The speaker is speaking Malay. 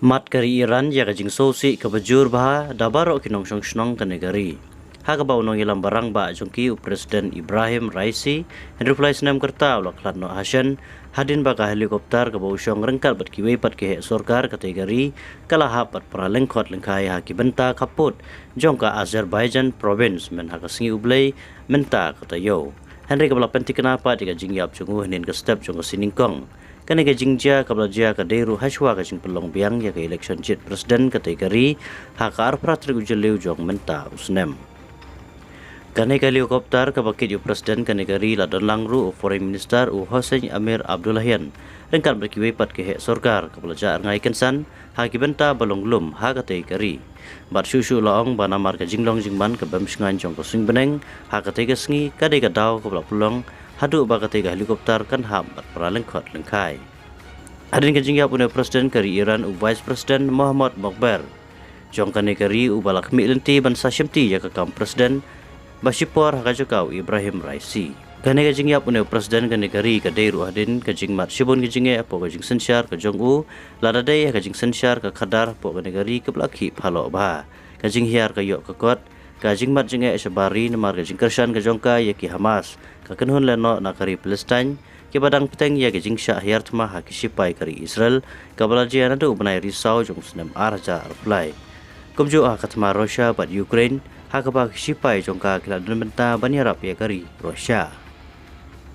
Mat kari Iran ya kajing sosi ke bejur bah dabaro kinong snong ke negari. Hagabau nong ilam barang ba jongki Presiden Ibrahim Raisi Henry Fly senam kerta ulak no Hasyan hadin baka helikopter ke bau syong rengkat bat kiwe pat ke sorkar kategori kalahap pat para lengkot lengkai haki benta kaput jongka Azerbaijan province men hakasingi ublay menta kata yo. Henry kabla penti kenapa jika jingyap jungu henin ke step jong ke siningkong. Kani ka jingja kabla jia ka deru haswa ka jing pelong biang ya ka election jit presiden kategori haka arprat rigujeliu jong menta usnem. Kani ka helikopter ka bakit yu presiden ka negari ladon langru u foreign minister u Hossein Amir Abdullahian rengkat berkiwe pat ke hek sorkar kabla jia ngai kensan haki benta balong lum ha kategori. Bat susu laong bana mar ka jinglong jingman ka bem singan jong ko sing beneng ha kategori kade ka daw kabla pulong hadu baka tiga helikopter kan ham para lengkot lengkai. Hadin kajingya punya presiden kari Iran u vice presiden Muhammad Mokhber. Jong kani kari u balak milenti ban sasyamti ya kam presiden Bashipor hakajakau Ibrahim Raisi. Kani kajingya punya presiden kani kari kadairu hadin kajing mat shibun kajingnya po kajing sensyar ke jong u ladadai kajing sensyar ke kadar po kani kari ke belaki phalo bah. Kajing hiar ke yok ke kot kajing mat jenge esabari namar kajing kersan ke jongka yaki Hamas kakenhun leno nakari Palestine ke badang peteng ya kajing syahyar tma haki sipai kari Israel kabalaji anadu benai risau jong senem arja arplai kumju katma Russia bat Ukraine hakaba sipai jongka kiladun benta bani Arab ya kari Russia.